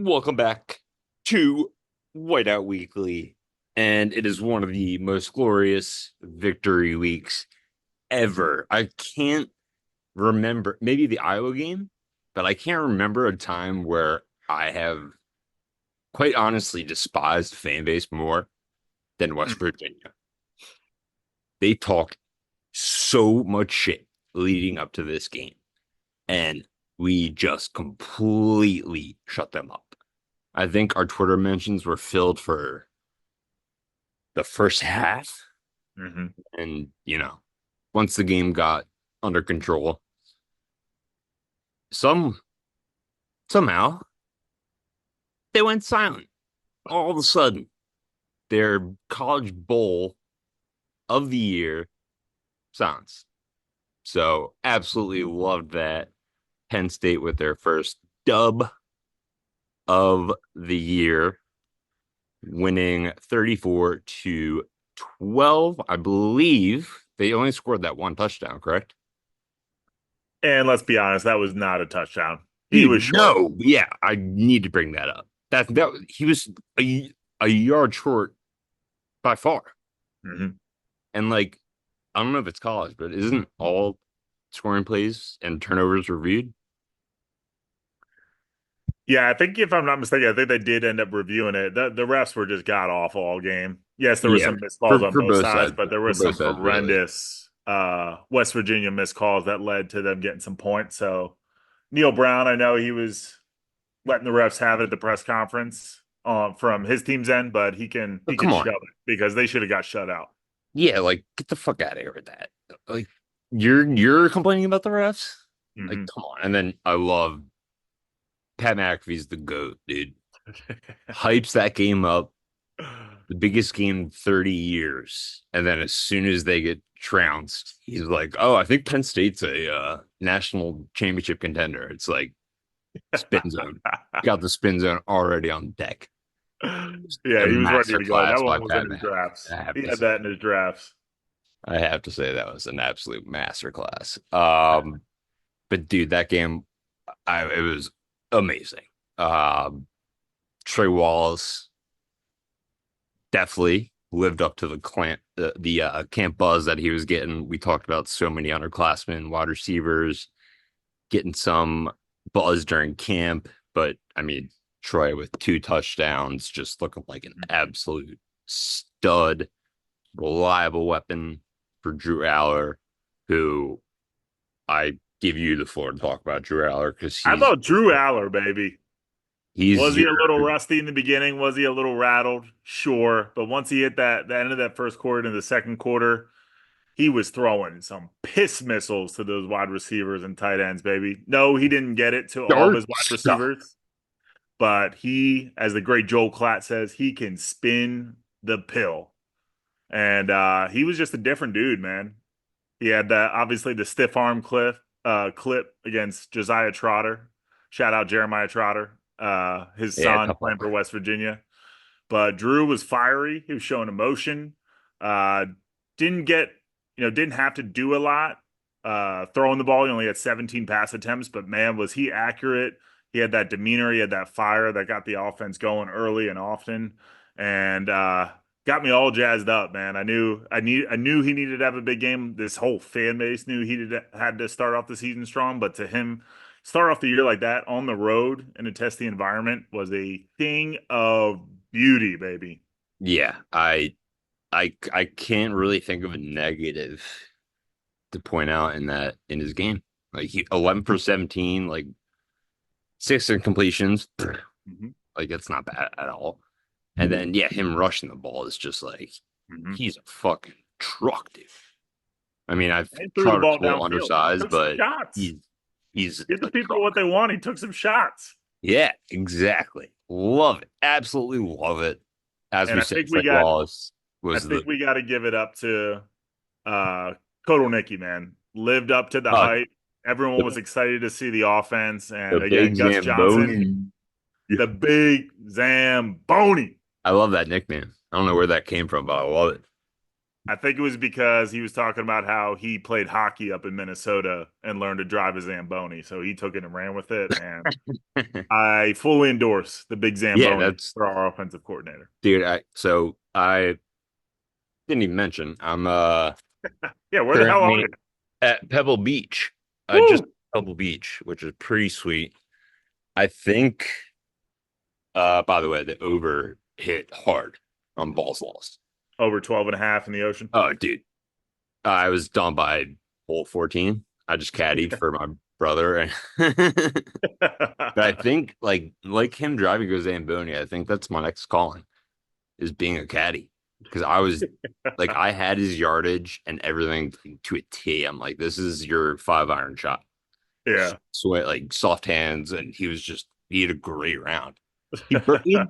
Welcome back to Whiteout Weekly, and it is one of the most glorious victory weeks ever. I can't remember, maybe the Iowa game, but I can't remember a time where I have quite honestly despised fan base more than West Virginia. They talked so much shit leading up to this game, and we just completely shut them up. I think our Twitter mentions were filled for the first half. Hmm. And, once the game got under control, some somehow they went silent. All of a sudden, their college bowl of the year silence. So absolutely loved that. Penn State with their first dub of the year, winning 34-12. I believe they only scored that one touchdown, correct? And let's be honest, that was not a touchdown. He was Dude, short. no. Yeah, I need to bring that up. That he was a yard short by far. Hmm. And like, I don't know if it's college, but isn't all scoring plays and turnovers reviewed? Yeah, I think if I'm not mistaken, I think they did end up reviewing it. The refs were just god awful all game. Yes, there were Yeah, some missed calls on for both both sides, sides, but there for was both some sides, really. horrendous West Virginia missed calls that led to them getting some points. So Neil Brown, I know he was letting the refs have it at the press conference from his team's end, but he But can come on, shove it because they should have got shut out. yeah, like get the fuck out of here with that. Like, you're complaining about the refs? Like, Hmm. come on. And then I love Pat McAfee's the GOAT, dude. Hypes that game up, the biggest game in 30 years. And then as soon as they get trounced, he's like, "Oh, I think Penn State's a national championship contender." It's like spin zone. Got the spin zone already on deck. A Yeah, he was ready to go. That masterclass one by was in Pat his McAfee. drafts. He had that in his drafts. I have to say that was an absolute masterclass. But dude, that game, it was amazing. Um, Trey Wallace definitely lived up to the camp buzz that he was getting. We talked about so many underclassmen, wide receivers getting some buzz during camp, but I mean Troy with two touchdowns, just looking like an absolute stud, reliable weapon for Drew Aller, who I give you the floor to talk about Drew Aller because How about Drew Aller, baby? he's Was he your a little rusty in the beginning? Was he a little rattled? Sure. But once he hit the end of that first quarter in the second quarter, he was throwing some piss missiles to those wide receivers and tight ends, baby. No, he didn't get it to all of start his wide stuff. receivers, but he, as the great Joel Klatt says, he can spin the pill. And he was just a different dude, man. He had that obviously the stiff arm clip against Josiah Trotter. Shout out Jeremiah Trotter, his Yeah, son tough playing luck. for West Virginia. But Drew was fiery. He was showing emotion. Uh, didn't get didn't have to do a lot throwing the ball. He only had 17 pass attempts, but man, was he accurate. He had that demeanor. He had that fire that got the offense going early and often. And got me all jazzed up, man. I knew he needed to have a big game. This whole fan base knew had to start off the season strong, but to him, start off the year like that on the road in a testy environment was a thing of beauty, baby. Yeah, I can't really think of a negative to point out in his game. Like 11 for 17, like six incompletions. Hmm. Like it's not bad at all. And then yeah, him rushing the ball is just like Hmm. he's a fucking truck, dude. I mean, I've And threw the Crowder's ball a little downfield. undersized, Took some but shots. he's Give the a people what truck. they want. He took some shots. Yeah, exactly. Love it. Absolutely love it. As And we I said, think Trey Wallace I was think the we got to give it up to Kotal Nicky, man. Lived up to the uh, hype. Everyone was the, excited to see the offense. the And again, big Gus Johnson, Zamboni. the big Zamboni. I love that nickname. I don't know where that came from, but I love it. I think it was because he was talking about how he played hockey up in Minnesota and learned to drive a Zamboni. So he took it and ran with it. And I fully endorse the big Yeah, Zamboni that's for our offensive coordinator. dude. I didn't even mention I'm Yeah, where the hell are you? currently at Pebble Beach. Just Woo! Pebble Beach, which is pretty sweet. I think by the way, the over hit hard on balls lost. Over 12 and a half in the ocean. Oh, dude. I was done by hole 14. I just caddied for my brother. But I think like him driving goes Zamboni, I think that's my next calling is being a caddy. Because I was like I had his yardage and everything to a T. I'm like, this is your 5 iron shot. Yeah. Sweat like soft hands, and he had a great round. He birdied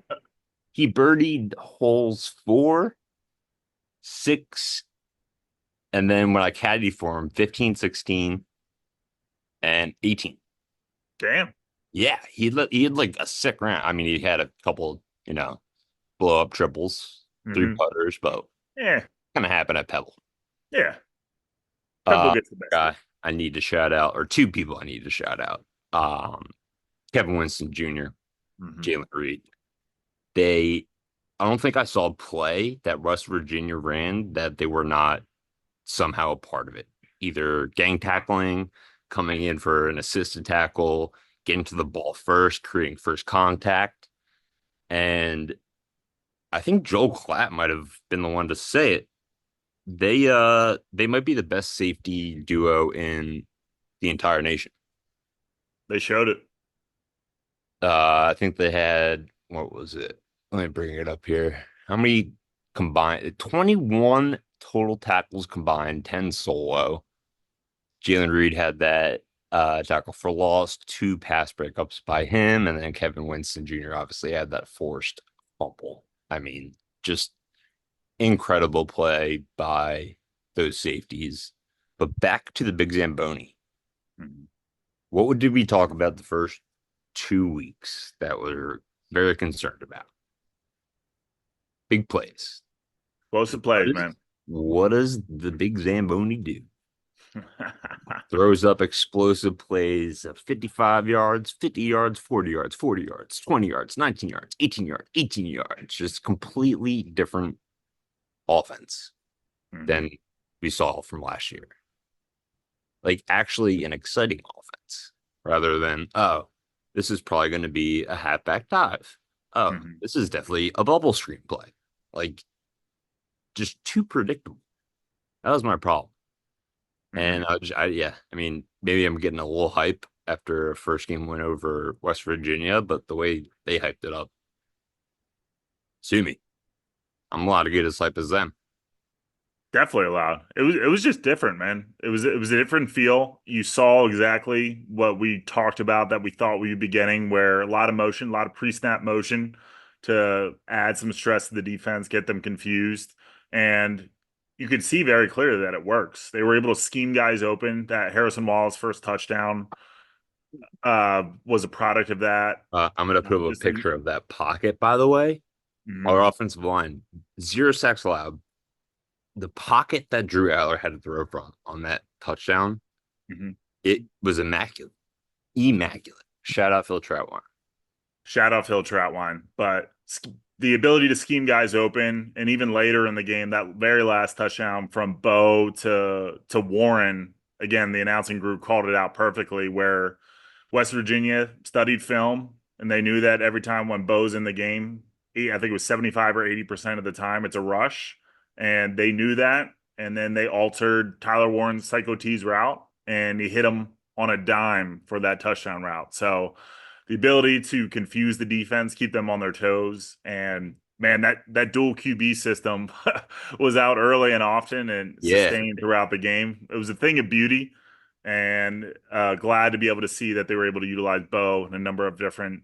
he birdied holes 4, 6, and then when I caddied for him, 15, 16, and 18. Damn. Yeah, he had like a sick round. I mean, he had a couple, blow up triples, three Hmm. putters, but Yeah. kind of happened at Pebble. Yeah. Pebble Uh, gets the best view. guy I need to shout out, or two people I need to shout out. Um, Kevin Winston Jr., Hmm. Jalen Reed. They, I don't think I saw a play that West Virginia ran that they were not somehow a part of it. Either gang tackling, coming in for an assisted tackle, getting to the ball first, creating first contact. And I think Joel Klatt might have been the one to say it. They might be the best safety duo in the entire nation. They showed it. I think they had what was it? Let me bring it up here. How many combined? 21 total tackles combined, 10 solo. Jalen Reed had that tackle for loss, 2 pass breakups by him, and then Kevin Winston Jr. obviously had that forced fumble. I mean, just incredible play by those safeties. But back to the Big Zamboni. Mhm. What did we talk about the first 2 weeks that we're very concerned about? Big plays. Explosive What plays, is man. what does the Big Zamboni do? Throws up explosive plays of 55 yards, 50 yards, 40 yards, 40 yards, 20 yards, 19 yards, 18 yards, 18 yards. Just completely different offense Hmm. than we saw from last year. Like actually an exciting offense rather than, oh, this is probably going to be a halfback dive. Oh, Hmm. this is definitely a bubble screen play. Like just too predictable. That was my problem. Hmm. And yeah, I mean, maybe I'm getting a little hype after a first game win over West Virginia, but the way they hyped it up, sue me. I'm allowed to get as hype as them. Definitely allowed. It was just different, man. It was a different feel. You saw exactly what we talked about that we thought we'd be getting, where a lot of motion, a lot of pre-snap motion to add some stress to the defense, get them confused. And you could see very clearly that it works. They were able to scheme guys open. That Harrison Wallace first touchdown was a product of that. I'm going to put up a Just in, picture of that pocket, by the way. mhm, Our offensive line, 0 sacks allowed. The pocket that Drew Aller had to throw from on that touchdown, mhm. it was immaculate. Immaculate. Shout out Phil Troutwine. Shout out Phil Troutwine, but the ability to scheme guys open, and even later in the game, that very last touchdown from Bo to Warren, again, the announcing group called it out perfectly, where West Virginia studied film, and they knew that every time when Bo's in the game, I think it was 75 or 80% of the time, it's a rush, and they knew that, and then they altered Tyler Warren's Psycho T's route, and he hit him on a dime for that touchdown route. So the ability to confuse the defense, keep them on their toes, and man, that dual QB system was out early and often and Yeah. sustained throughout the game. It was a thing of beauty, and glad to be able to see that they were able to utilize Bo in a number of different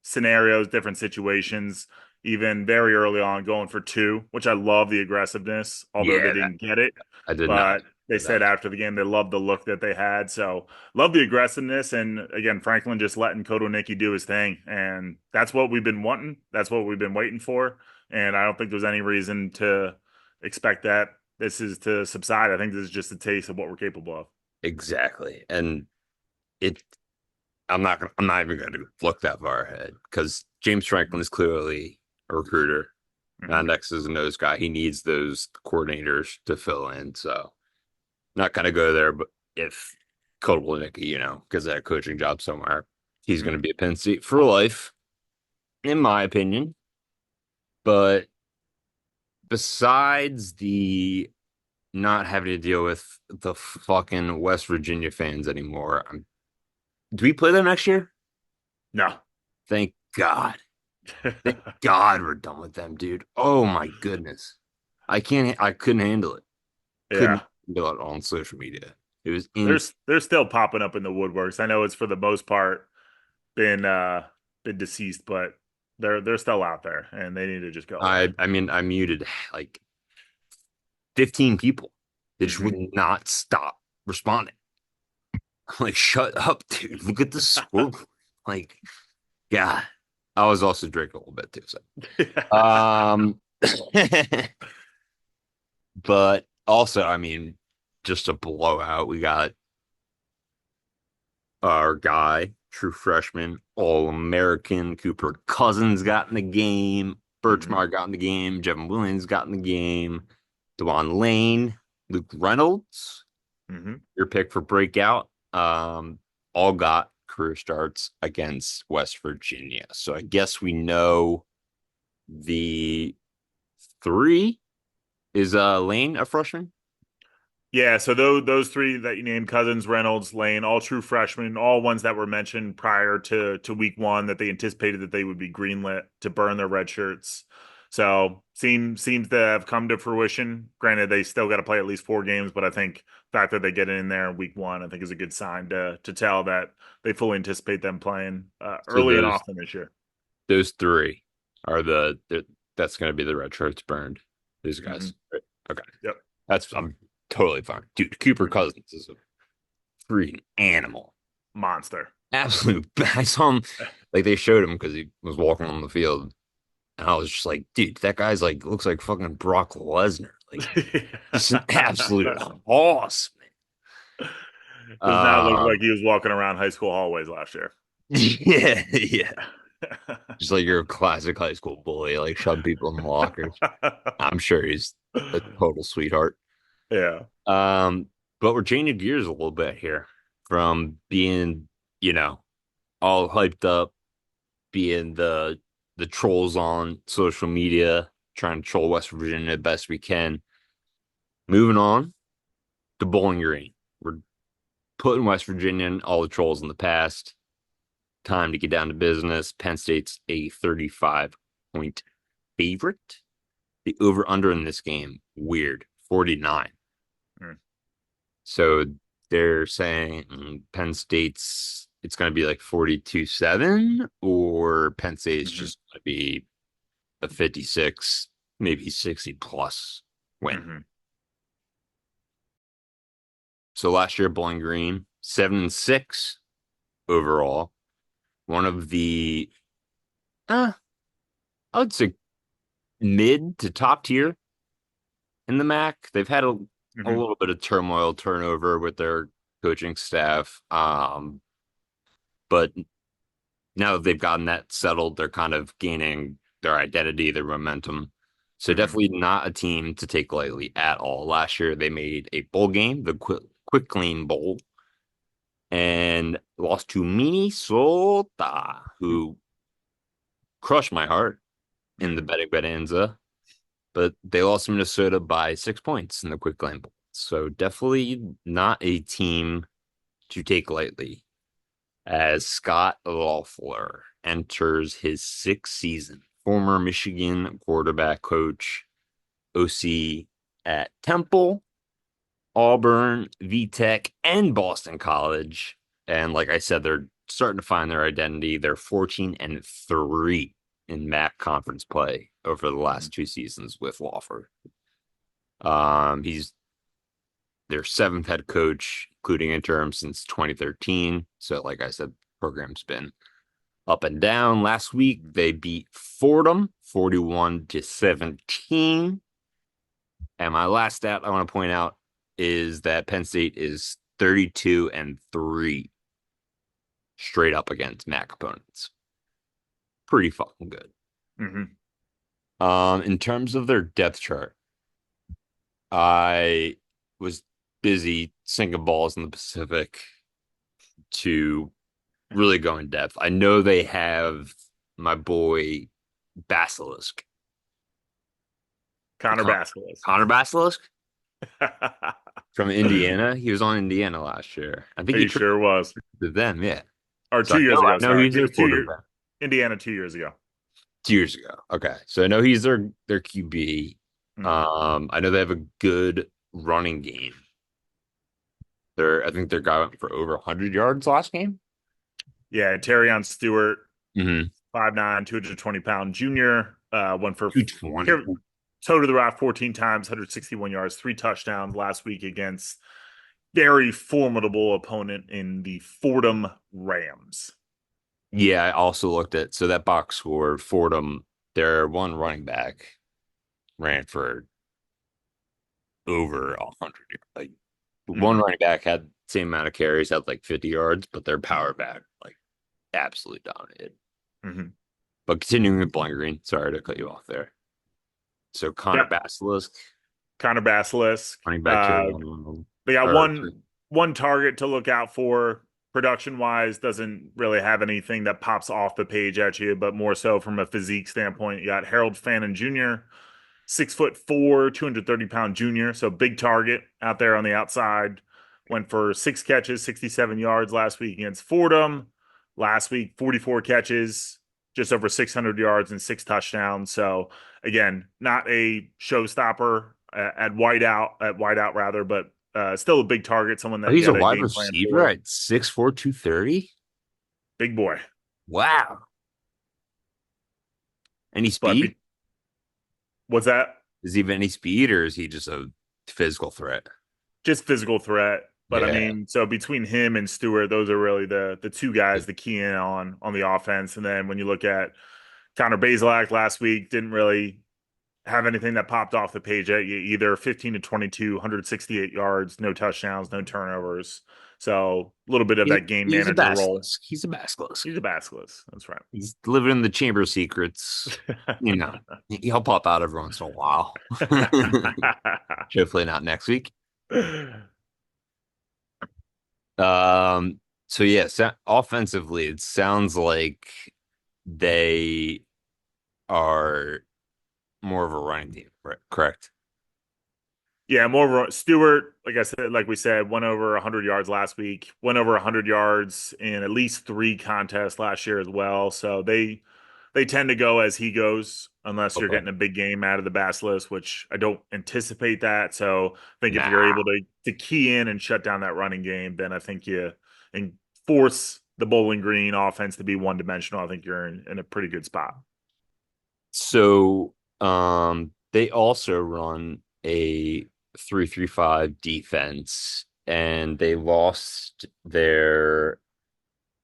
scenarios, different situations, even very early on going for two, which I love the aggressiveness, although they Yeah, didn't get it. I did not But they do that. said after the game they loved the look that they had. So love the aggressiveness. And again, Franklin just letting Koto Nicky do his thing. And that's what we've been wanting. That's what we've been waiting for. And I don't think there's any reason to expect that this is to subside. I think this is just a taste of what we're capable of. Exactly. And it I'm not even gonna look that far ahead because James Franklin is clearly a recruiter. Hmm. Next is a nose guy. He needs those coordinators to fill in. So not gonna go there, but if Kotelnicki, gets that coaching job somewhere, he's gonna Hmm. be a Penn State for life, in my opinion. But besides the not having to deal with the fucking West Virginia fans anymore, do we play them next year? No. Thank God. Thank God we're done with them, dude. Oh my goodness. I couldn't handle it. Couldn't Yeah. handle it on social media. It was They're still popping up in the woodworks. I know it's for the most part been been deceased, but they're still out there and they need to just go away. I mean I muted like 15 people. They just Hmm. would not stop responding. I'm like, shut up, dude. Look at the score. Like, God. I was also drinking a little bit too. So but also, I mean, just a blowout. We got our guy, true freshman, all American. Cooper Cousins got in the game. Hmm. Birchmar got in the game. Jevin Williams got in the game. Dewan Lane, Luke Reynolds, Hmm. your pick for breakout, all got career starts against West Virginia. So I guess we know the three. Is Lane a freshman? Yeah, so those three that you named, Cousins, Reynolds, Lane, all true freshmen, all ones that were mentioned prior to week one that they anticipated that they would be greenlit to burn their red shirts. So seems to have come to fruition. Granted, they still got to play at least 4 games, but I think the fact that they get in there in week one, I think is a good sign to tell that they fully anticipate them playing So early and often this year. those three are that's going to be the red shirts burned. These Hmm. guys. Right. Okay. Yep. I'm totally fine. Dude, Cooper Hmm. Cousins is a freaking animal. Monster. Absolute. I saw him like they showed him because he was walking on the field. And I was just like, dude, that guy's like looks like fucking Brock Lesnar. Like just an absolute hoss, Does not look man. like he was walking around high school hallways last year. Yeah, yeah. Just like you're a classic high school bully, like shove people in the lockers. I'm sure he's a total sweetheart. Yeah. Um, but we're changing gears a little bit here from being, you know, all hyped up, being the trolls on social media, trying to troll West Virginia the best we can. Moving on to Bowling Green. We're putting West Virginia and all the trolls in the past. Time to get down to business. Penn State's a 35-point favorite. The over under in this game, weird, 49. Mm. So they're saying Penn State's it's going to be like 42-7, or Penn State's Hmm. just going to be a 56, maybe 60 plus win. Hmm. So last year, Bowling Green, 7-6 overall. One of the, uh, I would say mid to top tier in the MAC. They've had a Hmm. little bit of turmoil, turnover with their coaching staff. But now that they've gotten that settled, they're kind of gaining their identity, their momentum. So Hmm. definitely not a team to take lightly at all. Last year they made a bowl game, the Quick Clean Bowl, and lost to Minnesota, who crushed my heart in the Hmm. betting Bonanza. But they lost to Minnesota by 6 points in the Quick Clean Bowl. So definitely not a team to take lightly as Scott Loeffler enters his sixth season. Former Michigan quarterback coach, OC at Temple, Auburn, VTech, and Boston College. And like I said, they're starting to find their identity. They're 14-3 in MAC conference play over the Hmm. last 2 seasons with Loeffler. He's their seventh head coach, including interim since 2013. So, like I said, program's been up and down. Last week they beat Fordham 41-17, And my last stat I want to point out is that Penn State is 32-3 straight up against MAC opponents. Pretty fucking good. Hmm. In terms of their depth chart, I was busy sinking balls in the Pacific to really go in depth. I know they have my boy Basilisk. Connor Con Basilisk. Connor Basilisk from Indiana. He was on Indiana last year. I think he He traded sure was. to them, yeah. Or So I 2 years know ago, I know sorry. he's He their was 2 years. quarterback. Indiana 2 years ago. 2 years ago. Okay. So I know he's their QB. Hmm. I know they have a good running game. I think their guy went for over 100 yards last game. Yeah, Terrion Stewart, Mm-hmm. 5'9", 220-pound junior, went for 220. toe to the rock 14 times, 161 yards, 3 touchdowns last week against very formidable opponent in the Fordham Rams. Yeah, I also looked at so that box score, Fordham, their one running back ran for over 100 yards. Like one Hmm. running back had the same amount of carries, had like 50 yards, but their power back like absolutely dominated. Hmm. But continuing with Blank Green, sorry to cut you off there. So Connor Yep, Basilisk, Connor Basilisk. running back to They got or one target to look out for. Production wise, doesn't really have anything that pops off the page at you, but more so from a physique standpoint. You got Harold Fannin Jr., 6'4", 230-pound junior, so big target out there on the outside. Went for 6 catches, 67 yards last week against Fordham. Last week, 44 catches, just over 600 yards and 6 touchdowns. So again, not a showstopper at wideout rather, but still a big target, someone oh, that you he's got a a wide game plan receiver for. at 6'4", 230. Big boy. Wow. Any But speed? what's that? Is he have any speed or is he just a physical threat? Just physical threat. But I Yeah. mean, so between him and Stewart, those are really the two guys the key in on the offense. And then when you look at Connor Bazelak last week, didn't really have anything that popped off the page at you either. 15 to 22, 168 yards, no touchdowns, no turnovers. So a little bit of that game He's a manager role. basilisk. He's a basilisk. He's a basilisk. That's right. He's living in the chamber of secrets. You know, he'll pop out every once in a while. Hopefully not next week. Um, so yeah, offensively, it sounds like they are more of a running team, right? Correct. Yeah, more Stewart, like I said, like we said, went over 100 yards last week, went over 100 yards in at least 3 contests last year as well. So they tend to go as he goes, unless you're Okay. getting a big game out of the Basilisk, which I don't anticipate that. So I think if you're Nah. able to key in and shut down that running game, then I think you and force the Bowling Green offense to be one dimensional. I think you're in a pretty good spot. So, they also run a 3-3-5 defense, and they lost their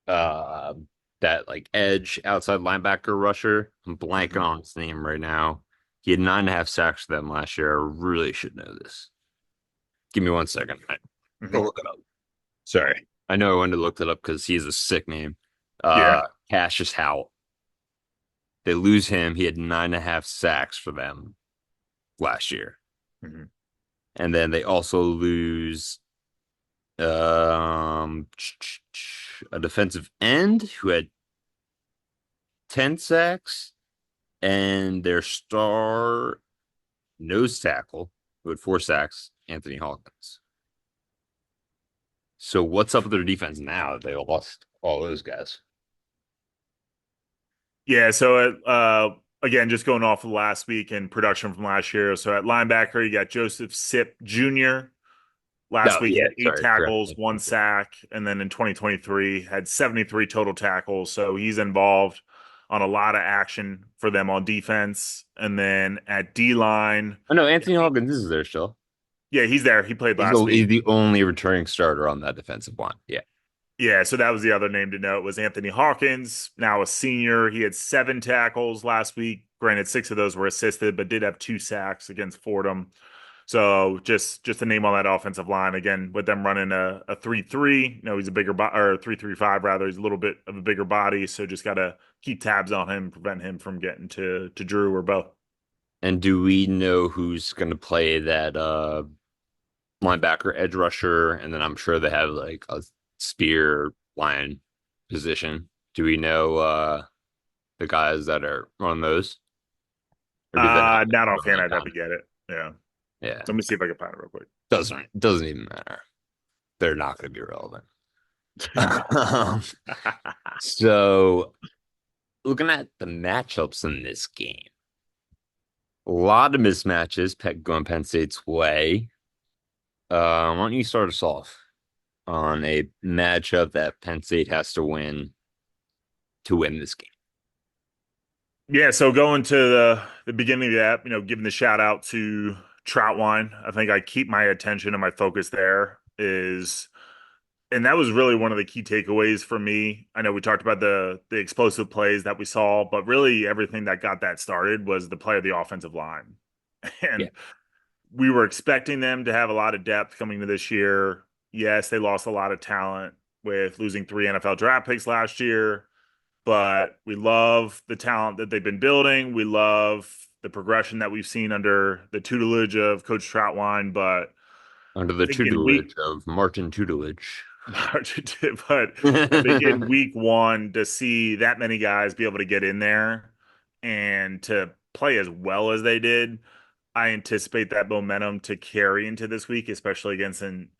uh that like edge outside linebacker rusher. I'm blanking Hmm. on his name right now. He had 9.5 sacks for them last year. I really should know this. Give me 1 second. I'll Hmm. look it up. Sorry. I know I wanted to look it up because he has a sick name. Yeah. Cassius Howell. They lose him. He had 9.5 sacks for them last year. Hmm. And then they also lose um a defensive end who had 10 sacks and their star nose tackle who had 4 sacks, Anthony Hawkins. So what's up with their defense now that they lost all those guys? Yeah, so again, just going off of last week and production from last year. So at linebacker, you got Joseph Sip Jr. Last No, week yeah, had eight sorry, correct. tackles, 1 sack, and then in 2023 had 73 total tackles. So he's involved on a lot of action for them on defense. And then at D line, Oh no, Anthony Hawkins is there still. yeah, he's there. He played He's last the, he's week. the only returning starter on that defensive line. Yeah. Yeah, so that was the other name to note was Anthony Hawkins, now a senior. He had 7 tackles last week. Granted, 6 of those were assisted, but did have 2 sacks against Fordham. So just to name on that offensive line again, with them running a 3-3, he's a bigger or 3-3-5 rather. He's a little bit of a bigger body, so just got to keep tabs on him, prevent him from getting to Drew or Bo. And do we know who's going to play that linebacker edge rusher? And then I'm sure they have like a spear line position. Do we know the guys that are on those? Or do they not Not offhand, really I'd have to matter? get it. Yeah, Yeah. let me see if I can find it real quick. Doesn't even matter. They're not going to be relevant. Um, so looking at the matchups in this game, a lot of mismatches going Penn State's way. Why don't you start us off on a matchup that Penn State has to win this game? Yeah, so going to the beginning of that, giving the shout out to Troutwine. I think I keep my attention and my focus there is, and that was really one of the key takeaways for me. I know we talked about the explosive plays that we saw, but really everything that got that started was the play of the offensive line. Yeah, And we were expecting them to have a lot of depth coming to this year. Yes, they lost a lot of talent with losing 3 NFL draft picks last year, but we love the talent that they've been building. We love the progression that we've seen under the tutelage of Coach Troutwine. But under I the think in week tutelage of Martin Tutelage. but I think in week one to see that many guys be able to get in there and to play as well as they did, I anticipate that momentum to carry into this week, especially against an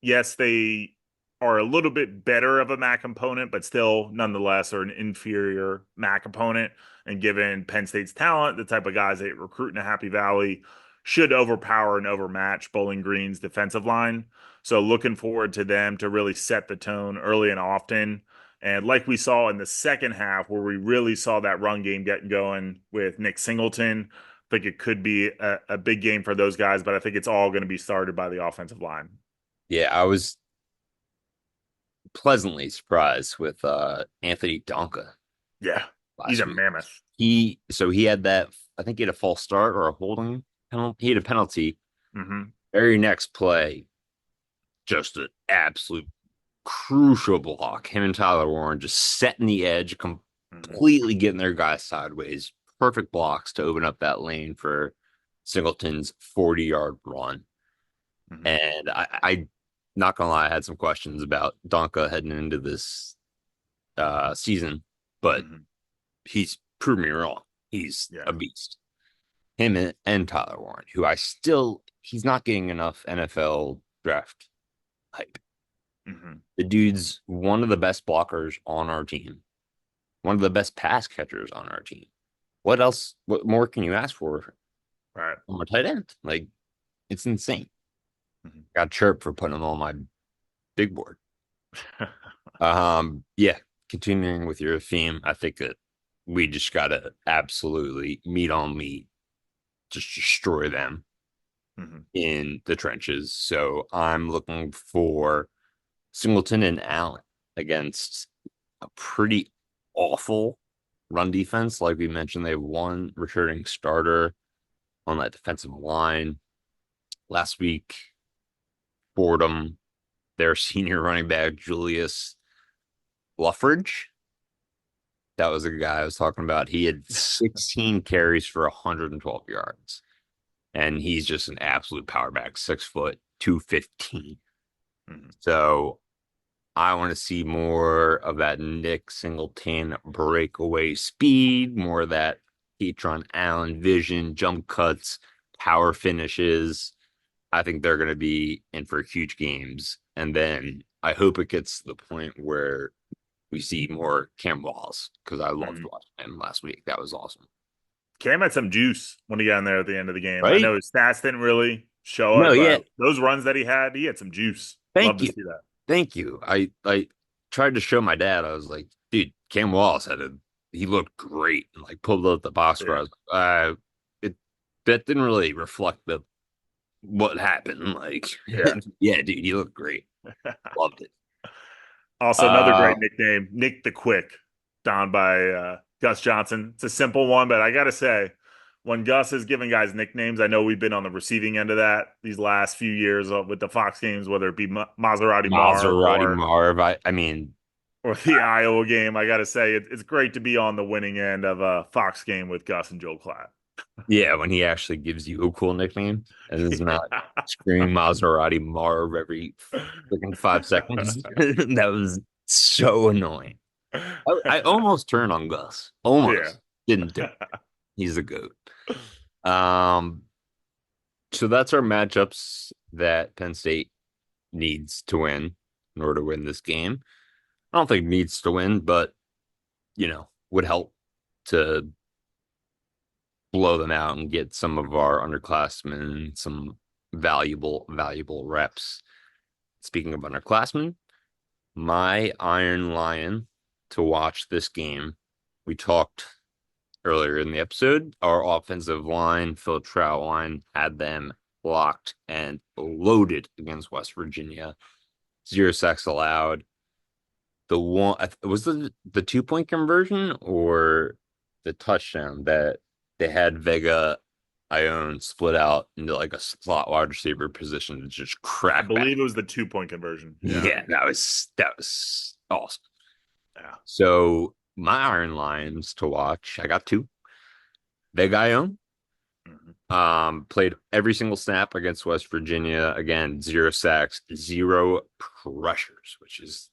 yes, they are a little bit better of a MAC opponent, but still nonetheless are an inferior MAC opponent. And given Penn State's talent, the type of guys they recruit in a Happy Valley should overpower and overmatch Bowling Green's defensive line. So looking forward to them to really set the tone early and often. And like we saw in the second half, where we really saw that run game getting going with Nick Singleton, I think it could be a big game for those guys, but I think it's all going to be started by the offensive line. Yeah, I was pleasantly surprised with Anthony Donka Yeah, he's last a week. mammoth. He had that, I think he had a false start or a holding penalty. He had a penalty. Hmm. Very next play, just an absolute crucial block. Him and Tyler Warren just setting the edge, Hmm. completely getting their guys sideways. Perfect blocks to open up that lane for Singleton's 40-yard run. Hmm. And I not gonna lie, I had some questions about Donka heading into this season, but Hmm. he's proved me wrong. He's Yeah. a beast. Him and Tyler Warren, who he's not getting enough NFL draft hype. Hmm. The dude's one of the best blockers on our team, one of the best pass catchers on our team. What else? What more can you ask for Right. from a tight end? Like, it's insane. Hmm. Got chirped for putting him on my big board. Yeah, continuing with your theme, I think that we just gotta absolutely meat on meat, just destroy them Hmm. in the trenches. So I'm looking for Singleton and Allen against a pretty awful run defense. Like we mentioned, they have one returning starter on that defensive line. Last week, Fordham, their senior running back, Julius Luffridge. That was a guy I was talking about. He had 16 carries for 112 yards. And he's just an absolute power back, 6 foot, 215. Hmm. So I want to see more of that Nick Singleton breakaway speed, more of that Ketron Allen vision, jump cuts, power finishes. I think they're going to be in for huge games. And then I hope it gets to the point where we see more Cam Walls because I loved Hmm. watching him last week. That was awesome. Cam had some juice when he got in there at the end of the game. I Right? know his stats didn't really show No, it, yeah. but those runs that he had some juice. Love Thank to you. see that. Thank you. I tried to show my dad. I was like, dude, Cam Wallace he looked great and like pulled out the box score. I Yeah. was like, it that didn't really reflect the what happened. Like, Yeah. yeah, dude, you look great. Loved it. Also, another Uh great nickname, Nick the Quick, down by Gus Johnson. It's a simple one, but I gotta say, when Gus is giving guys nicknames, I know we've been on the receiving end of that these last few years with the Fox games, whether it be Maserati Marv Maserati Marv. I mean, or the Iowa game. I got to say, it's great to be on the winning end of a Fox game with Gus and Joel Klatt. yeah, when he actually gives you a cool nickname and is Yeah. not screaming Maserati Marv every freaking 5 seconds. That was so annoying. I almost turned on Gus. Yeah. Almost. Didn't do it. He's a goat. Um, so that's our matchups that Penn State needs to win in order to win this game. I don't think needs to win, but would help to blow them out and get some of our underclassmen some valuable reps. Speaking of underclassmen, my Iron Lion to watch this game. We talked earlier in the episode. Our offensive line, Phil Troutline, had them locked and loaded against West Virginia. 0 sacks allowed. The one was the 2 point conversion or the touchdown that they had Vega Ione split out into like a slot wide receiver position to just I crack back. believe it was the 2 point conversion. Yeah. Yeah, that was awesome. Yeah. So my Iron Lions to watch, I got two. Vega Ione Mhm. played every single snap against West Virginia. Again, 0 sacks, zero pressures, which is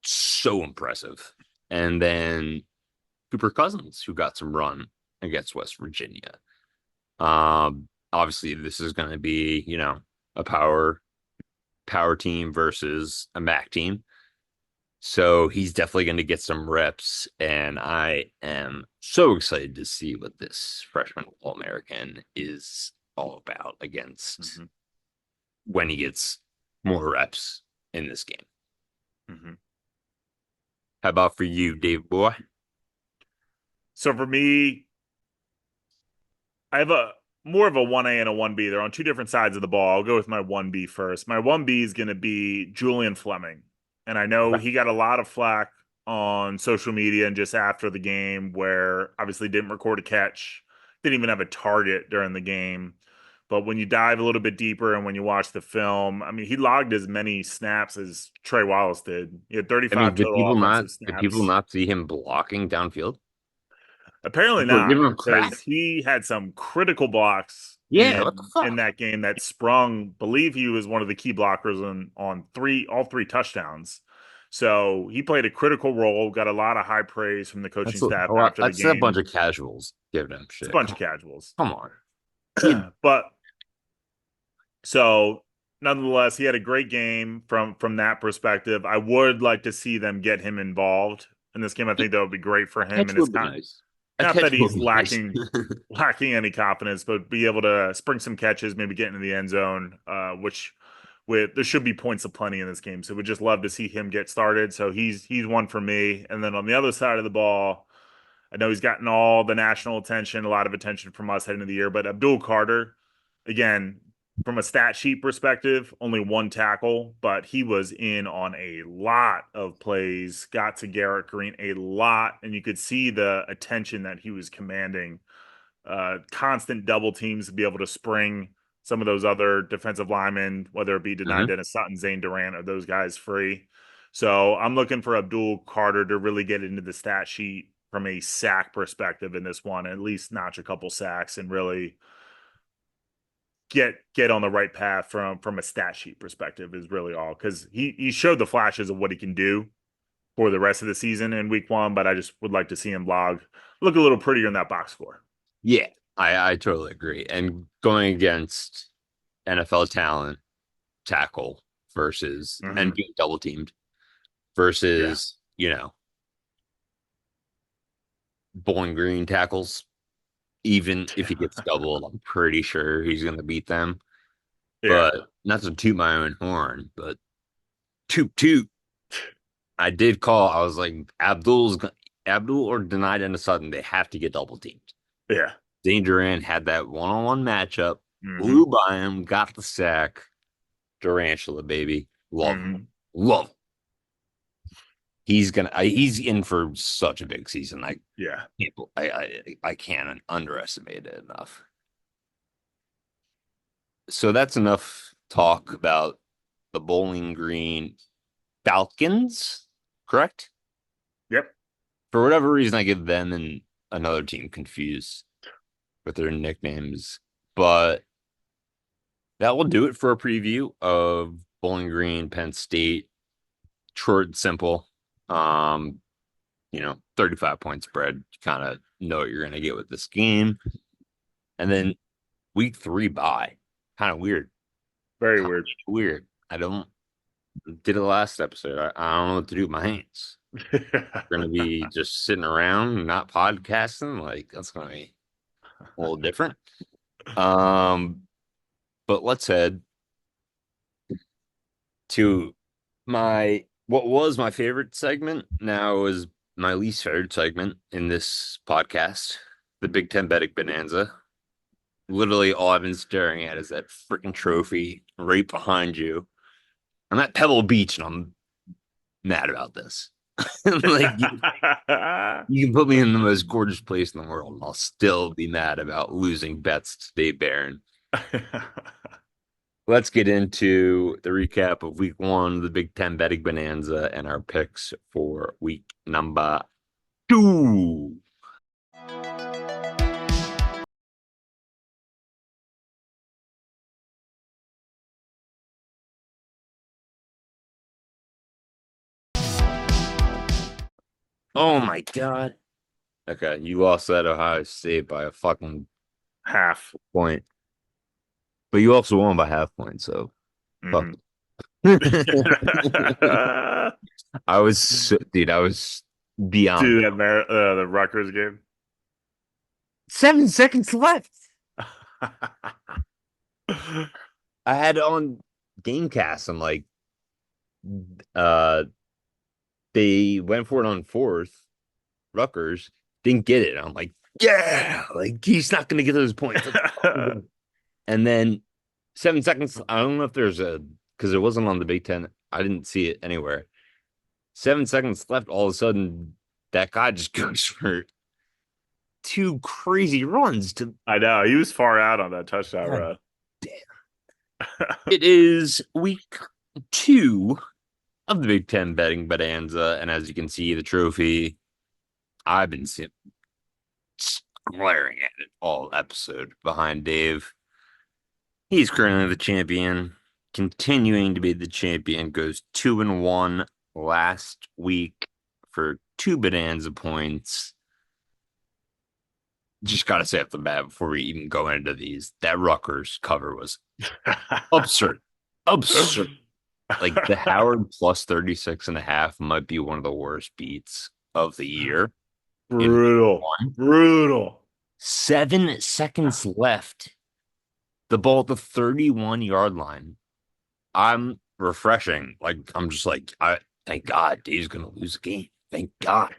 so impressive. And then Cooper Cousins, who got some run against West Virginia. Obviously, this is going to be, a power team versus a MAC team. So he's definitely going to get some reps, and I am so excited to see what this freshman All-American is all about against Mhm. when he gets more reps in this game. Mhm. How about for you, Dave boy? So for me, I have a more of a 1A and a 1B. They're on two different sides of the ball. I'll go with my 1B first. My 1B is going to be Julian Fleming. And I know Okay. he got a lot of flack on social media and just after the game, where obviously didn't record a catch, didn't even have a target during the game. But when you dive a little bit deeper and when you watch the film, I mean, he logged as many snaps as Trey Wallace did. He had I 35 mean, did total people not offensive did people snaps. not see him blocking downfield? Apparently People were not, giving him because crap. he had some critical blocks Yeah, what the in fuck? that game that sprung. Believe he was one of the key blockers on all three touchdowns. So he played a critical role. Got a lot of high praise from the coaching That's staff a lot. after the That's a bunch game. of casuals giving him It's a shit. bunch Come of on, casuals, come on. He but so nonetheless, he had a great game from that perspective. I would like to see them get him involved in this game. I think that would be great for a him, catch and it's would be kind. nice. A Not catch that would he's be nice. lacking any confidence, but be able to spring some catches, maybe get into the end zone, which with there should be points aplenty in this game. So we'd just love to see him get started. So he's one for me. And then on the other side of the ball, I know he's gotten all the national attention, a lot of attention from us heading into the year, but Abdul Carter, again, from a stat sheet perspective, only one tackle, but he was in on a lot of plays, got to Garrett Green a lot, and you could see the attention that he was commanding. Constant double teams to be able to spring some of those other defensive linemen, whether it be Denai Mhm. Dennis Sutton, Zane Durant, or those guys free. So I'm looking for Abdul Carter to really get into the stat sheet from a sack perspective in this one, at least notch a couple sacks and really get on the right path from a stat sheet perspective is really all, because he showed the flashes of what he can do for the rest of the season in week one, but I just would like to see him look a little prettier in that box score. Yeah, I totally agree. And going against NFL talent, tackle versus and Hmm. being double teamed Yeah. versus Bowling Green tackles. Even if he gets doubled, I'm pretty sure he's going to beat them. Yeah. But not to toot my own horn, but toot toot. I did call. I was like, Abdul or denied in a sudden. They have to get double teamed. Yeah. Zane Durant had that one-on-one matchup, Hmm. blew by him, got the sack. Durantula, baby. Love him. Hmm. Love him. he's in for such a big season. Yeah. I can't underestimate it enough. So that's enough talk about the Bowling Green Falcons, correct? Yep. For whatever reason, I get them and another team confused with their nicknames, but that will do it for a preview of Bowling Green, Penn State. Short and simple. 35 point spread. You kind of know what you're going to get with this game. And then week three bye. Kind of weird. Very Kind weird. of weird. I don't did it last episode. I don't know what to do with my hands. We're going to be just sitting around, not podcasting. Like that's going to be a little different. Um, but let's head to my what was my favorite segment now is my least favorite segment in this podcast, the Big Ten betting bonanza. Literally, all I've been staring at is that freaking trophy right behind you. I'm at Pebble Beach and I'm mad about this. Like you can put me in the most gorgeous place in the world, and I'll still be mad about losing bets to Dave Barron. Let's get into the recap of week one, the Big Ten betting bonanza, and our picks for week number two. Oh my God. Okay, you lost at Ohio State by a fucking Half. point, but you also won by half point, so fuck. Hmm. Dude, I was beyond Dude, it. the Rutgers game. 7 seconds left. I had on Gamecast. I'm like, uh, they went for it on fourth. Rutgers didn't get it. I'm like, yeah, like he's not going to get those points. Let's fucking go. And then 7 seconds. I don't know if there's a because it wasn't on the Big Ten. I didn't see it anywhere. 7 seconds left. All of a sudden, that guy just goes for two crazy runs to. I know. He was far out on that touchdown God run. damn. It is week two of the Big Ten betting bonanza, and as you can see, the trophy. I've been glaring at it all episode behind Dave. He's currently the champion, continuing to be the champion, goes 2-1 last week for two bonanza points. Just got to say off the bat before we even go into these, that Rutgers cover was absurd. Absurd. Like the Howard plus 36 and a half might be one of the worst beats of the year in week Brutal. one. Brutal. 7 seconds left. The ball at the 31-yard line. I'm refreshing. Like I'm just like, I thank God Dave's gonna lose the game. Thank God.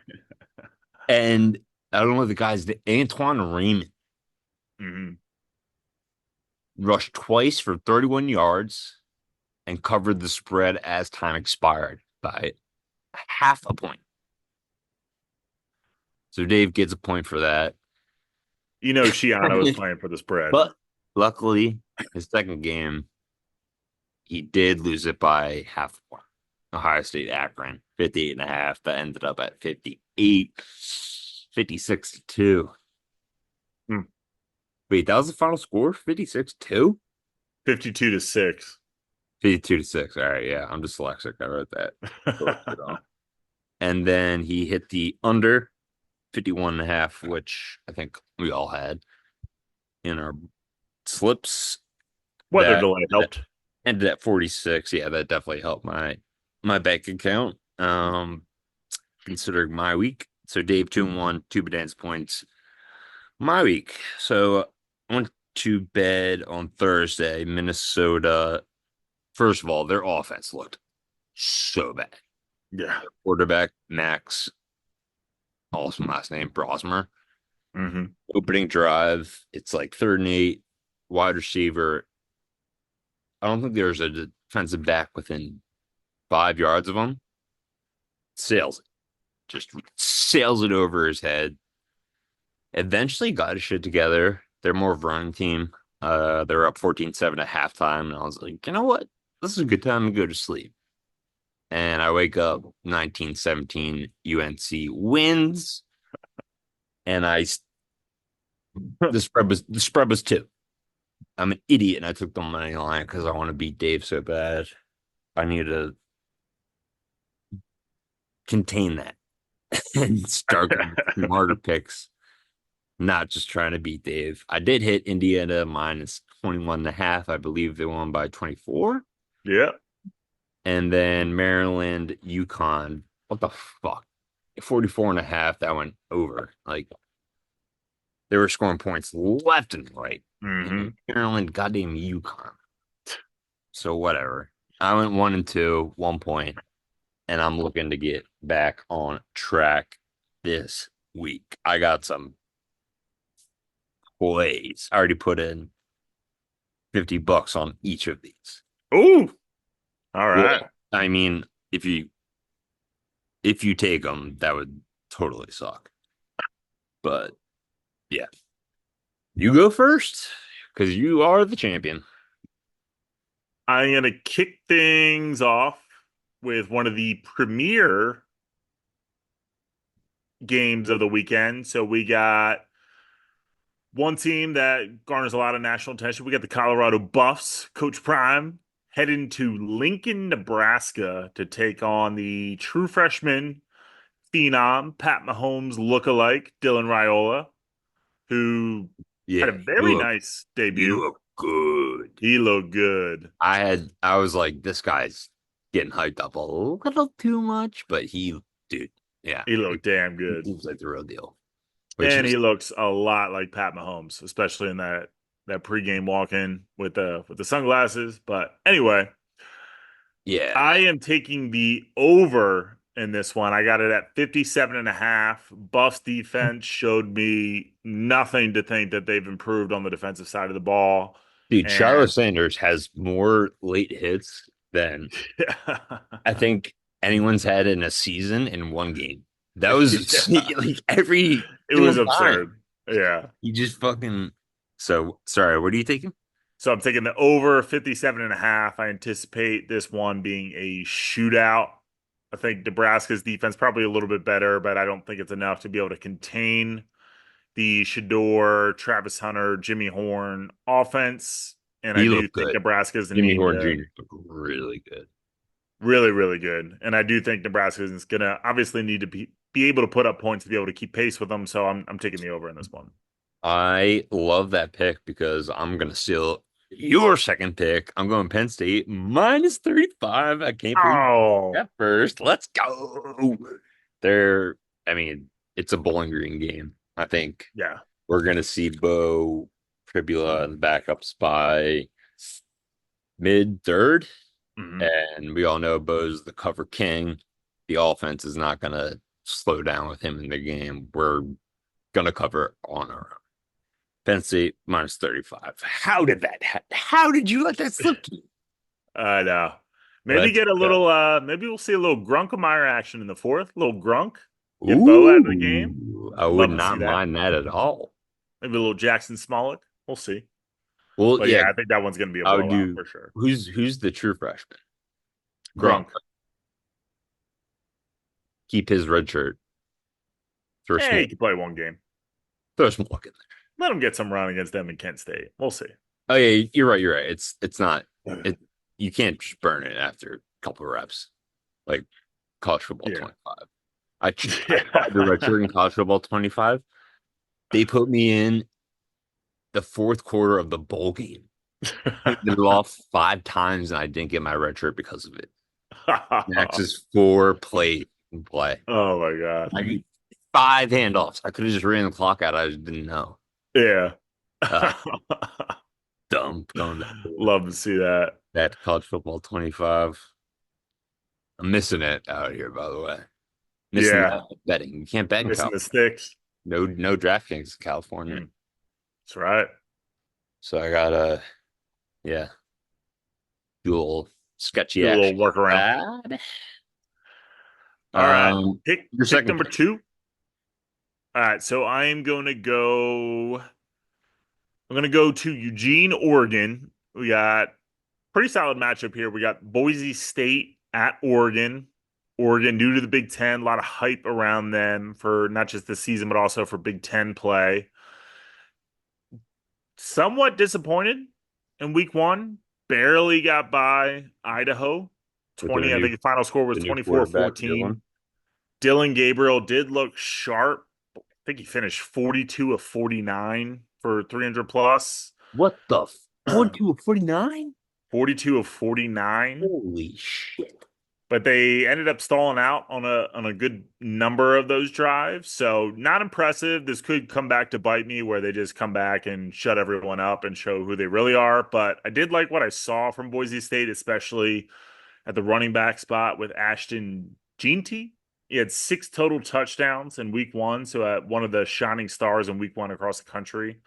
And I don't know the guy's Antoine Raymond Hmm. rushed twice for 31 yards and covered the spread as time expired by half a point. So Dave gets a point for that. Shiano was playing for the spread. But luckily, his second game, he did lose it by half a point. Ohio State Akron, 58.5. That ended up at 58, 56-2. Hmm. Wait, that was the final score? 56-2? 52-6. 52-6. All right, yeah. I'm dyslexic. I wrote that. And then he hit the under 51.5, which I think we all had in our slips. Weather That, delay that helped. ended at 46. Yeah, that definitely helped my bank account. Considering my week. So Dave 2-1, two Bonanza points. My week. So I went to bed on Thursday. Minnesota. First of all, their offense looked so bad. Yeah. Their quarterback, Max, awesome last name, Brosmer. Hmm. Opening drive, it's like 3rd and 8, wide receiver. I don't think there's a defensive back within 5 yards of him. sails it, just sails it over his head. Eventually got his shit together. They're more of a running team. They're up 14-7 at halftime, and I was like, you know what? This is a good time to go to sleep. And I wake up 1917 UNC wins, and the spread was two. I'm an idiot, and I took the money line because I want to beat Dave so bad. I need to contain that and start going smarter picks, not just trying to beat Dave. I did hit Indiana minus 21 and a half. I believe they won by 24. Yeah. And then Maryland, UConn. What the fuck? 44 and a half. That went over. Like they were scoring points left and right. Hmm. And Maryland, goddamn UConn. So whatever. I went 1-2, 1 point, and I'm looking to get back on track this week. I got some plays. I already put in $50 on each of these. Ooh. All right. Well, I mean, if you take them, that would totally suck. But yeah, you go first because you are the champion. I'm gonna kick things off with one of the premier games of the weekend. So we got one team that garners a lot of national attention. We got the Colorado Buffs, Coach Prime, heading to Lincoln, Nebraska to take on the true freshman phenom, Pat Mahomes lookalike, Dylan Raiola, who had a Yeah, very nice you debut. look good. He looked good. I was like, this guy's getting hyped up a little too much, but dude, yeah, He he, looked damn he good. seems like the real deal, which And is he looks a lot like Pat Mahomes, especially in that pregame walk-in with the sunglasses. But anyway, yeah, I am taking the over in this one. I got it at 57 and a half. Buffs defense showed me nothing to think that they've improved on the defensive side of the ball. dude. Shiloh And Sanders has more late hits than I think anyone's had in a season in one game. That was yeah, like every it was single time. absurd. Yeah. He just fucking. So sorry. What are you taking? So I'm taking the over 57 and a half. I anticipate this one being a shootout. I think Nebraska's defense probably a little bit better, but I don't think it's enough to be able to contain the Shador, Travis Hunter, Jimmy Horn offense. And I He do looked think good. Nebraska's going to Jimmy need Horn to Jr. looked really good. really, really good. And I do think Nebraska is going to obviously need to be able to put up points to be able to keep pace with them. So I'm taking the over in this one. I love that pick because I'm gonna steal your second pick. I'm going Penn State minus 35. I can't believe Oh, that first. Let's go. They're, I mean, it's a Bowling Green game. I think yeah. we're gonna see Bo Tribula and backups by mid third. Mhm. And we all know Bo's the cover king. The offense is not gonna slow down with him in the game. We're gonna cover on our own. Penn State minus 35. How did you let that slip to me? I know. Maybe Let's get a go. little maybe we'll see a little Grunkemeyer action in the fourth. A little Grunk. Get Bo out of the game. Ooh, I would Love to see not that. mind that at all. Maybe a little Jackson Smollett. We'll see. Well, But yeah, yeah, I think that one's gonna be a I would blowout do for sure. who's the true freshman? Grunk. Grunk. Keep his red shirt. Throw Hey, he smoke. could play one game. Throw smoke in Let him get some run against them in Kent State. We'll see. there. Oh yeah, you're right. You're right. It's not it. You can't just burn it after a couple of reps. Like college football Yeah. 25. I tried the red Yeah. shirt in college football 25. They put me in the fourth quarter of the bowl game. They lost 5 times and I didn't get my red shirt because of it. Max's 4 play play. Oh my God. I 5 handoffs. I could have just ran the clock out. I just didn't know. Yeah. Uh, dumb going back to Love to see that. that college football 25. I'm missing it out here, by the way. Missing Yeah. that betting. You can't bet in Missing the California. sticks. No DraftKings in California. Mm, that's right. So I gotta, yeah, do a little sketchy Do a little action. workaround. Bad. All right. Pick Your pick second number pick. two. All right, so I am going to go. I'm going to go to Eugene, Oregon. We got pretty solid matchup here. We got Boise State at Oregon. Oregon new to the Big Ten, a lot of hype around them for not just the season but also for Big Ten play. Somewhat disappointed in week one. Barely got by Idaho. With their 20, I think the final score was the new 24 quarterback, 14. Dylan. Dylan Gabriel did look sharp. I think he finished 42 of 49 for 300 plus. What the 42 of 49? 42 of 49. Holy shit. But they ended up stalling out on a good number of those drives. So not impressive. This could come back to bite me where they just come back and shut everyone up and show who they really are. But I did like what I saw from Boise State, especially at the running back spot with Ashton Jeanty. He had 6 total touchdowns in week one. So one of the shining stars in week one across the country.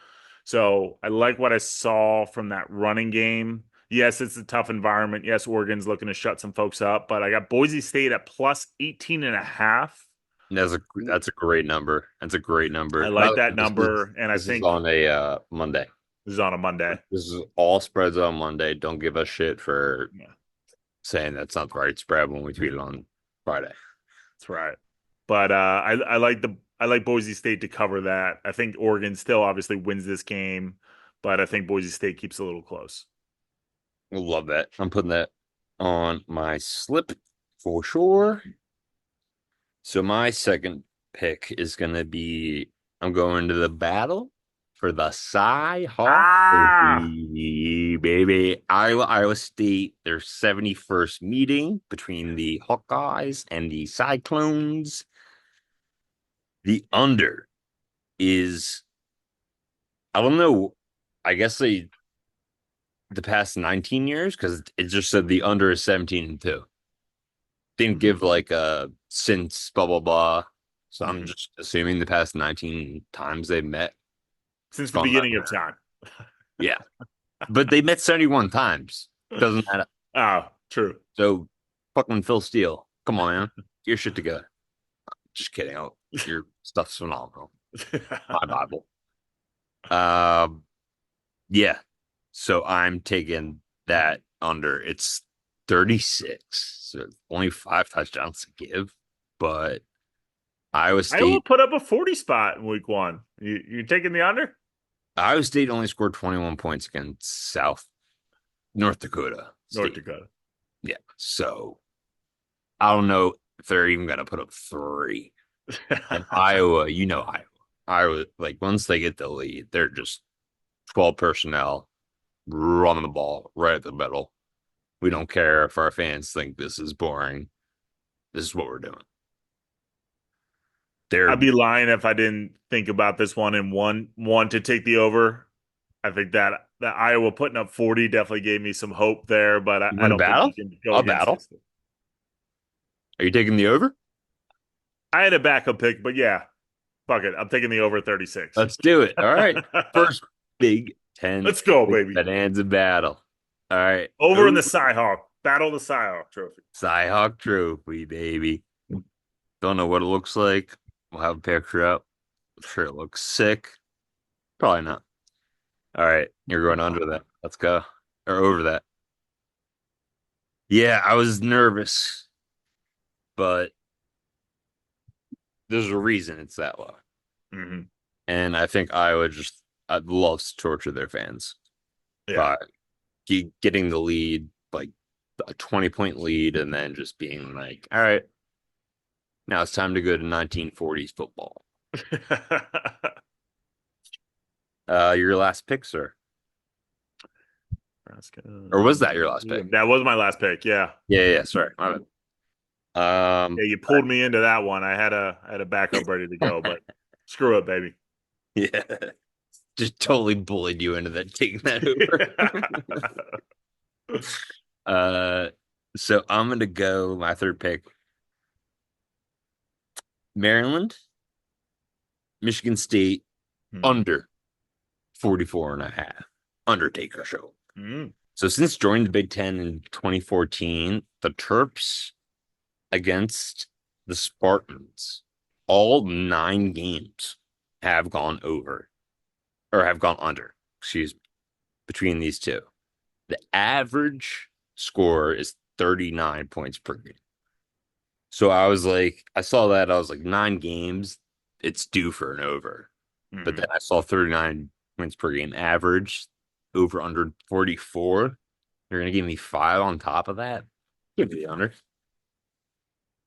So I like what I saw from that running game. Yes, it's a tough environment. Yes, Oregon's looking to shut some folks up, but I got Boise State at plus 18 and a half. That's a great number. That's a great I number. By like the that way, this is number, and I this is think on a Monday. this is on a Monday. This is all spreads on Monday. Don't give us shit for Yeah, saying that's not the right spread when we tweet it on Friday. that's right. But I like Boise State to cover that. I think Oregon still obviously wins this game, but I think Boise State keeps it a little close. Love that. I'm putting that on my slip for sure. So my second pick is gonna be I'm going to the battle for the Cy Hawk Ah, Trophy, baby. Iowa State, their 71st meeting between the Hawkeyes and the Cyclones. The under is I don't know. I guess the past 19 years because it just said the under is 17 and 2. Didn't give like a since blah blah blah. So I'm mhm. just assuming the past 19 times they met, Since it's the gone beginning of under. time. Yeah. But they met 71 times. Doesn't matter. Oh, true. So fucking Phil Steele. Come on, man. Get your shit together. Just kidding. Your stuff's phenomenal. My Bible. Um, yeah. So I'm taking that under. It's 36. So only 5 touchdowns to give. But Iowa Iowa State put up a 40 spot in week one. You taking the under? Iowa State only scored 21 points against North Dakota North State. Dakota. Yeah. So I don't know if they're even gonna put up three. And Iowa, Iowa. Iowa, like once they get the lead, they're just 12 personnel running the ball right at the middle. We don't care if our fans think this is boring. This is what we're doing. They're I'd be lying if I didn't think about this one and one to take the over. I think that Iowa putting up 40 definitely gave me some hope there, but I one don't think battle? you can go A against battle? this. Are you taking the over? I had a backup pick, but yeah, fuck it. I'm taking the over 36. Let's do it. All right. First Big Ten Let's go, baby. Bonanza battle. All right. Over in the Over Cyhawk. Battle the Cyhawk trophy. Cyhawk Trophy, baby. Don't know what it looks like. We'll have a picture up. I'm sure it looks sick. Probably not. All right. You're going under that. Let's go. Or over that. Yeah, I was nervous, but there's a reason it's that low. Hmm. And I think Iowa just loves to torture their fans Yeah. by getting the lead, like a 20-point lead, and then just being like, all right, now it's time to go to 1940s football. Your last pick, sir. Nebraska. Or was that your last pick? That was my last pick. Yeah. Yeah, sorry. My bad. Yeah, you pulled me into that one. I had a backup ready to go, but screw it, baby. Yeah. Just totally bullied you into that taking that over. uh so I'm gonna go my third pick. Maryland, Michigan State Hmm. under 44 and a half. Undertaker show. Mm. So since joining the Big Ten in 2014, the Terps against the Spartans, all 9 games have gone over or have gone under, excuse me, between these two. The average score is 39 points per game. So I was like, I saw that. I was like, 9 games, it's due for an over. But then Hmm. I saw 39 points per game average, over under 44. You're going to give me five on top of that? Give me the under.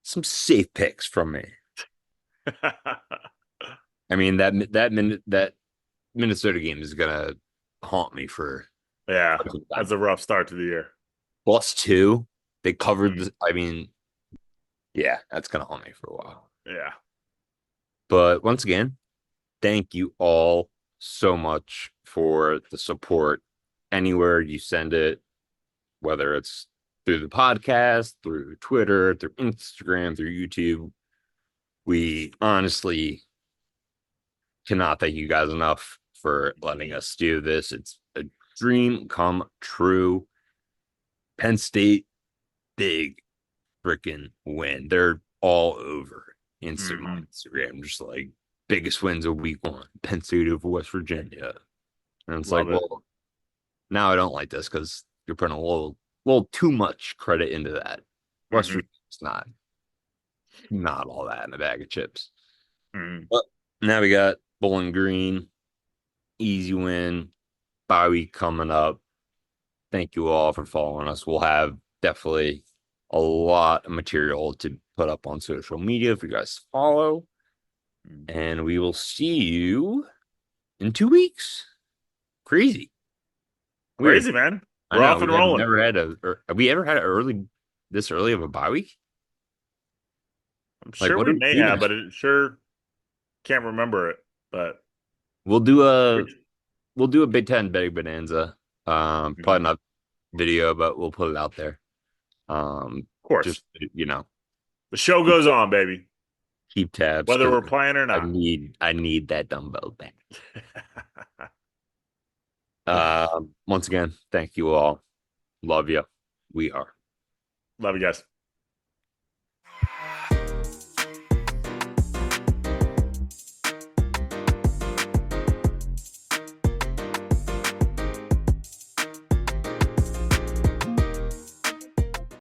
Some safe picks from me. I mean, that Minnesota game is going to haunt me for Yeah, quite some that's time. a rough start to the year. +2. They covered Mhm. the, I mean, yeah, that's going to haunt me for a while. Yeah. But once again, thank you all so much for the support anywhere you send it, whether it's through the podcast, through Twitter, through Instagram, through YouTube. We honestly cannot thank you guys enough for letting us do this. It's a dream come true. Penn State, big freaking win. They're all over Hmm. Instagram, just like biggest wins of week 1, Penn State over West Virginia. And it's like, Love it. well, now I don't like this because you're putting a little too much credit into that. West Hmm. Virginia's not all that in a bag of chips. Hmm. But now we got Bowling Green, easy win, bye week coming up. Thank you all for following us. We'll have definitely a lot of material to put up on social media if you guys follow. And we will see you in 2 weeks. Crazy. Weird. Crazy, man. I We're know off and we have rolling. never had have we ever had this early of a bye week? I'm Like, sure what we are we may even have, at? but it sure can't remember it. But We'll do a of we'll do a Big Ten betting bonanza. Probably not video, but we'll put it out there. course, Just the show keep, goes on, baby, keep tabs whether because we're playing or not. I need that dumbbell back. Once again, thank you all. Love you. We are. Love you guys.